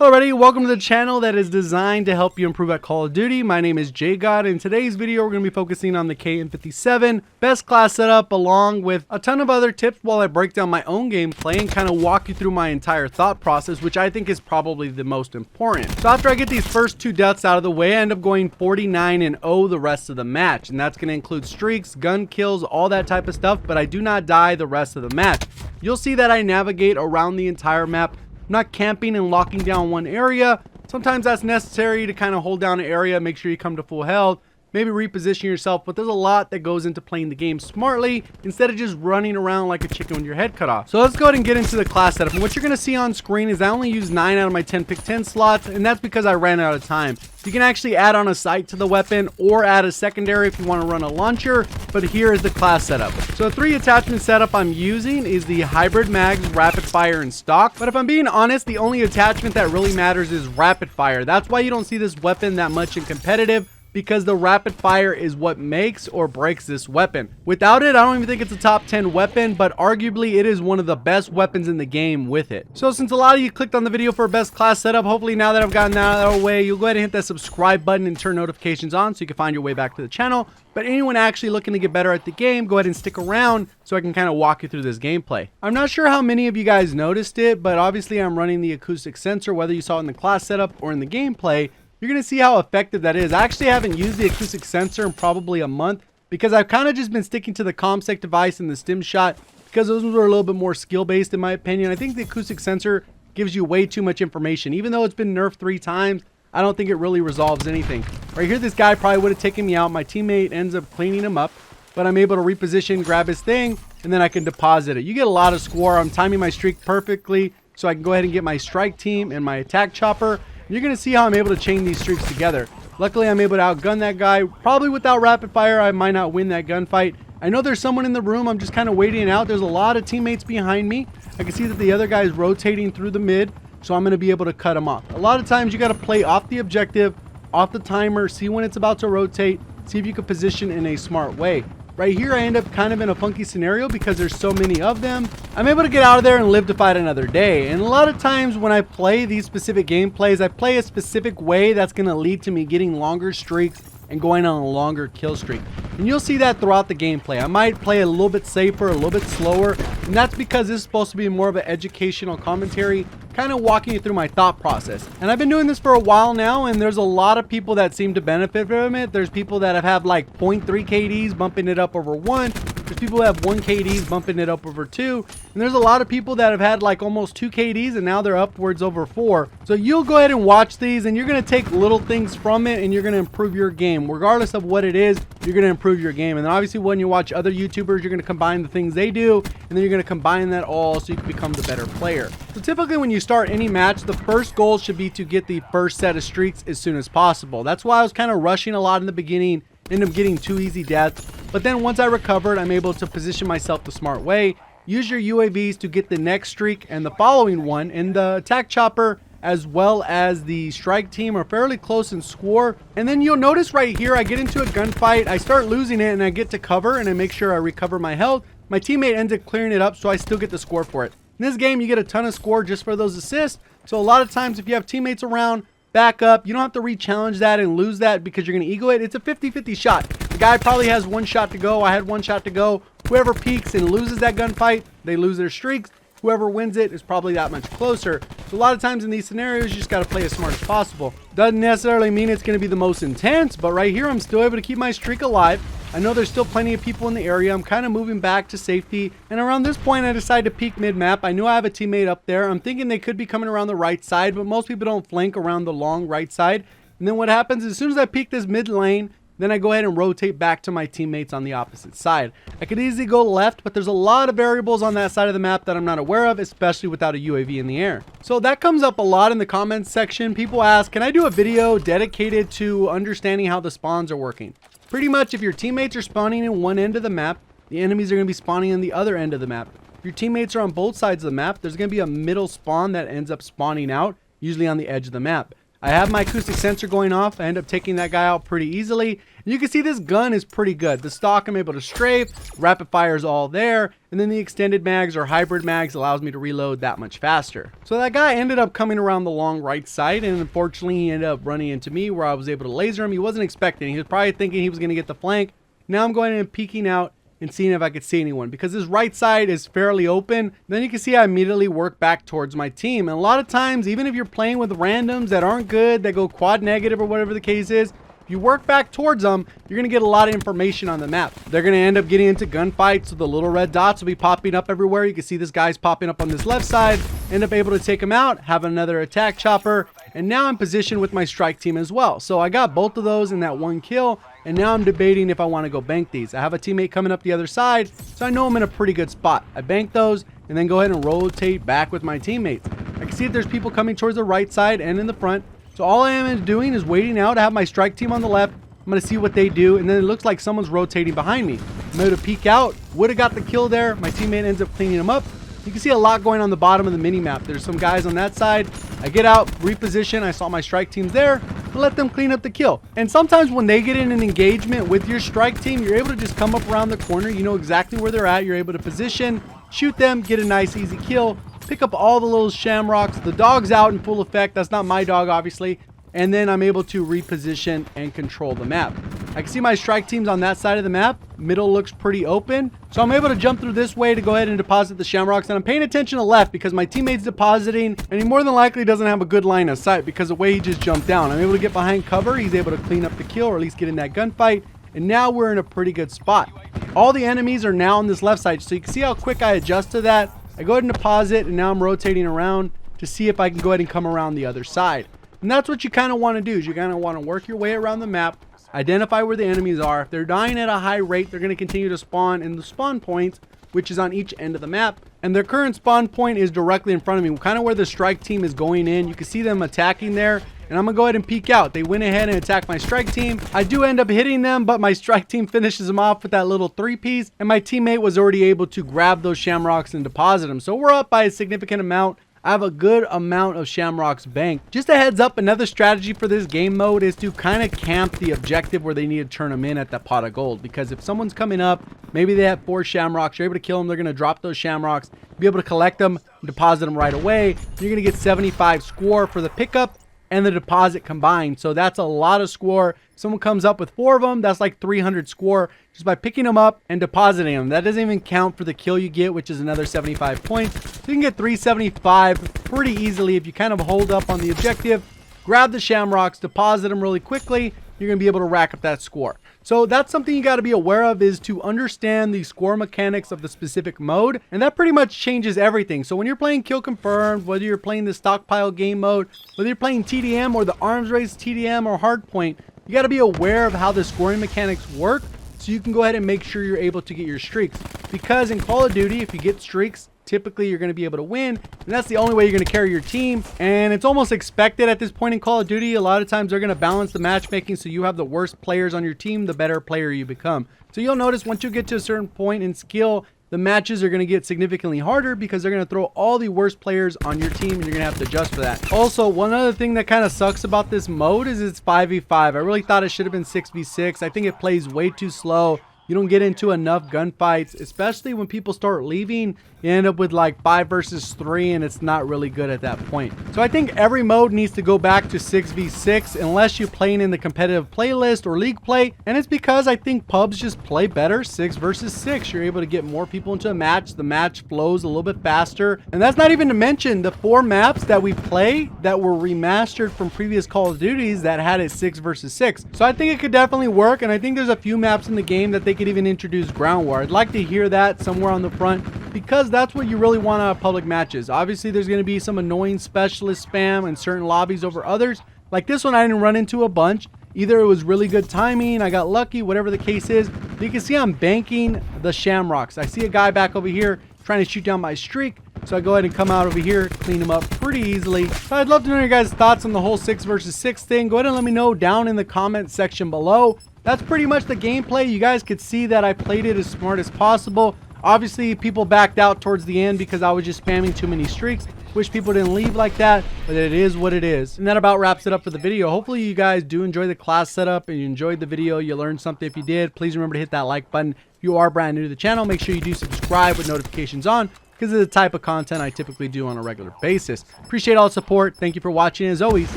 Alrighty, welcome to the channel that is designed to help you improve at Call of Duty. My name is JGOD. In today's video, we're going to be focusing on the KN57 best class setup, along with a ton of other tips while I break down my own gameplay and kind of walk you through my entire thought process, which I think is probably the most important. So after I get these first two deaths out of the way, I end up going 49-0 the rest of the match, and that's going to include streaks, gun kills, all that type of stuff, but I do not die the rest of the match. You'll see that I navigate around the entire map, not camping and locking down one area. Sometimes that's necessary to kind of hold down an area, make sure you come to full health, maybe reposition yourself, but there's a lot that goes into playing the game smartly instead of just running around like a chicken with your head cut off. So let's go ahead and get into the class setup. And what you're going to see on screen is I only use 9 out of my 10 pick 10 slots, and that's because I ran out of time. You can actually add on a sight to the weapon or add a secondary if you want to run a launcher, but here is the class setup. So the 3 attachment setup I'm using is the hybrid mags, rapid fire, and stock. But if I'm being honest, the only attachment that really matters is rapid fire. That's why you don't see this weapon that much in competitive, because the rapid fire is what makes or breaks this weapon. Without it, I don't even think it's a top 10 weapon, but arguably it is one of the best weapons in the game with it. So since a lot of you clicked on the video for a best class setup, hopefully now that I've gotten that out of the way, you'll go ahead and hit that subscribe button and turn notifications on so you can find your way back to the channel. But anyone actually looking to get better at the game, go ahead and stick around so I can kind of walk you through this gameplay. I'm not sure how many of you guys noticed it, but obviously I'm running the acoustic sensor, whether you saw it in the class setup or in the gameplay. You're going to see how effective that is. I actually haven't used the acoustic sensor in probably a month because I've kind of just been sticking to the ComSec device and the stim shot because those were a little bit more skill based in my opinion. I think the acoustic sensor gives you way too much information. Even though it's been nerfed 3 times, I don't think it really resolves anything. Right here, this guy probably would have taken me out. My teammate ends up cleaning him up, but I'm able to reposition, grab his thing, and then I can deposit it. You get a lot of score. I'm timing my streak perfectly so I can go ahead and get my strike team and my attack chopper. You're going to see how I'm able to chain these streaks together. Luckily, I'm able to outgun that guy. Probably without rapid fire, I might not win that gunfight. I know there's someone in the room. I'm just kind of waiting out. There's a lot of teammates behind me. I can see that the other guy is rotating through the mid, so I'm going to be able to cut him off. A lot of times, you got to play off the objective, off the timer, see when it's about to rotate, see if you can position in a smart way. Right here, I end up kind of in a funky scenario because there's so many of them. I'm able to get out of there and live to fight another day. And a lot of times when I play these specific gameplays, I play a specific way that's going to lead to me getting longer streaks and going on a longer kill streak. And you'll see that throughout the gameplay. I might play a little bit safer, a little bit slower, and that's because this is supposed to be more of an educational commentary, kind of walking you through my thought process. And I've been doing this for a while now, and there's a lot of people that seem to benefit from it. There's people that have had like 0.3 KDs bumping it up over 1. There's people that have 1 KDs bumping it up over 2. And there's a lot of people that have had like almost 2 KDs and now they're upwards over 4. So you'll go ahead and watch these and you're going to take little things from it and you're going to improve your game. Regardless of what it is, you're going to improve your game. And then obviously when you watch other YouTubers, you're going to combine the things they do and then you're going to combine that all so you can become the better player. So typically when you start any match, the first goal should be to get the first set of streaks as soon as possible. That's why I was kind of rushing a lot in the beginning, ended up getting 2 easy deaths. But then once I recovered, I'm able to position myself the smart way, use your UAVs to get the next streak and the following one, and the attack chopper as well as the strike team are fairly close in score. And then you'll notice right here, I get into a gunfight, I start losing it and I get to cover and I make sure I recover my health. My teammate ends up clearing it up, so I still get the score for it. In this game, you get a ton of score just for those assists. So a lot of times if you have teammates around, back up, you don't have to re-challenge that and lose that because you're going to ego it. It's a 50-50 shot. The guy probably has 1 shot to go. I had 1 shot to go. Whoever peaks and loses that gunfight, they lose their streaks. Whoever wins it is probably that much closer. So a lot of times in these scenarios, you just got to play as smart as possible. Doesn't necessarily mean it's going to be the most intense, but right here, I'm still able to keep my streak alive. I know there's still plenty of people in the area. I'm kind of moving back to safety. And around this point, I decided to peek mid-map. I knew I have a teammate up there. I'm thinking they could be coming around the right side, but most people don't flank around the long right side. And then what happens is as soon as I peek this mid lane, then I go ahead and rotate back to my teammates on the opposite side. I could easily go left, but there's a lot of variables on that side of the map that I'm not aware of, especially without a UAV in the air. So that comes up a lot in the comments section. People ask, can I do a video dedicated to understanding how the spawns are working? Pretty much if your teammates are spawning in one end of the map, the enemies are going to be spawning in the other end of the map. If your teammates are on both sides of the map, there's going to be a middle spawn that ends up spawning out, usually on the edge of the map. I have my acoustic sensor going off. I end up taking that guy out pretty easily. And you can see this gun is pretty good. The stock I'm able to strafe, rapid fire is all there, and then the extended mags or hybrid mags allows me to reload that much faster. So that guy ended up coming around the long right side, and unfortunately he ended up running into me where I was able to laser him. He wasn't expecting. He was probably thinking he was going to get the flank. Now I'm going in and peeking out and seeing if I could see anyone, because this right side is fairly open. Then you can see I immediately work back towards my team. And a lot of times, even if you're playing with randoms that aren't good, that go quad negative or whatever the case is, if you work back towards them, you're going to get a lot of information on the map. They're going to end up getting into gunfights, so the little red dots will be popping up everywhere. You can see this guy's popping up on this left side, end up able to take him out, have another attack chopper, and now I'm positioned with my strike team as well. So I got both of those in that one kill. And now I'm debating if I want to go bank these. I have a teammate coming up the other side, so I know I'm in a pretty good spot. I bank those and then go ahead and rotate back with my teammates. I can see that there's people coming towards the right side and in the front. So all I am doing is waiting out. I have my strike team on the left. I'm going to see what they do. And then it looks like someone's rotating behind me. I'm able to peek out. Would have got the kill there. My teammate ends up cleaning them up. You can see a lot going on the bottom of the mini map. There's some guys on that side. I get out, reposition. I saw my strike teams there. Let them clean up the kill. And sometimes when they get in an engagement with your strike team, you're able to just come up around the corner. You know exactly where they're at. You're able to position, shoot them, get a nice easy kill, pick up all the little shamrocks. The dog's out in full effect. That's not my dog, obviously. And then I'm able to reposition and control the map. I can see my strike teams on that side of the map. Middle looks pretty open. So I'm able to jump through this way to go ahead and deposit the shamrocks. And I'm paying attention to left because my teammate's depositing. And he more than likely doesn't have a good line of sight because of the way he just jumped down. I'm able to get behind cover. He's able to clean up the kill or at least get in that gunfight. And now we're in a pretty good spot. All the enemies are now on this left side. So you can see how quick I adjust to that. I go ahead and deposit. And now I'm rotating around to see if I can go ahead and come around the other side. And that's what you kind of want to do, is you kind of want to work your way around the map, identify where the enemies are. If they're dying at a high rate, they're going to continue to spawn in the spawn points, which is on each end of the map. And their current spawn point is directly in front of me, kind of where the strike team is going in. You can see them attacking there, and I'm going to go ahead and peek out. They went ahead and attacked my strike team. I do end up hitting them, but my strike team finishes them off with that little 3-piece, and my teammate was already able to grab those shamrocks and deposit them. So we're up by a significant amount. I have a good amount of shamrocks banked. Just a heads up, another strategy for this game mode is to kind of camp the objective where they need to turn them in at that pot of gold. Because if someone's coming up, maybe they have 4 shamrocks, you're able to kill them, they're going to drop those shamrocks, be able to collect them, deposit them right away. You're going to get 75 score for the pickup and the deposit combined. So that's a lot of score. If someone comes up with 4 of them, that's like 300 score just by picking them up and depositing them. That doesn't even count for the kill you get, which is another 75 points. So you can get 375 pretty easily if you kind of hold up on the objective, grab the shamrocks, deposit them really quickly. You're going to be able to rack up that score. So that's something you got to be aware of, is to understand the score mechanics of the specific mode. And that pretty much changes everything. So when you're playing Kill Confirmed, whether you're playing the stockpile game mode, whether you're playing TDM or the arms race TDM or hardpoint, you got to be aware of how the scoring mechanics work so you can go ahead and make sure you're able to get your streaks. Because in Call of Duty, if you get streaks, typically you're going to be able to win, and that's the only way you're going to carry your team. And it's almost expected at this point in Call of Duty. A lot of times they're going to balance the matchmaking, so you have the worst players on your team, the better player you become. So you'll notice once you get to a certain point in skill, the matches are going to get significantly harder because they're going to throw all the worst players on your team, and you're going to have to adjust for that. Also, one other thing that kind of sucks about this mode is it's 5v5. I really thought it should have been 6v6. I think it plays way too slow. You don't get into enough gunfights, especially when people start leaving. You end up with like 5 versus 3, and it's not really good at that point. So I think every mode needs to go back to 6v6 unless you're playing in the competitive playlist or league play. And it's because I think pubs just play better 6 versus 6. You're able to get more people into a match. The match flows a little bit faster. And that's not even to mention the 4 maps that we play that were remastered from previous Call of Duties that had it 6 versus 6. So I think it could definitely work. And I think there's a few maps in the game that they could even introduce ground war. I'd like to hear that somewhere on the front, because that's what you really want out of public matches. Obviously there's going to be some annoying specialist spam in certain lobbies over others. Like this one, I didn't run into a bunch. Either it was really good timing, I got lucky, whatever the case is. But you can see I'm banking the shamrocks. I see a guy back over here trying to shoot down my streak, so I go ahead and come out over here, clean him up pretty easily. So I'd love to know your guys' thoughts on the whole 6 versus 6 thing. Go ahead and let me know down in the comment section below. That's pretty much the gameplay. You guys could see that I played it as smart as possible. Obviously, people backed out towards the end because I was just spamming too many streaks. Wish people didn't leave like that, but it is what it is. And that about wraps it up for the video. Hopefully you guys do enjoy the class setup and you enjoyed the video. You learned something. If you did, please remember to hit that like button. If you are brand new to the channel, make sure you do subscribe with notifications on, because of the type of content I typically do on a regular basis. Appreciate all the support. Thank you for watching. As always,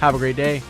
have a great day.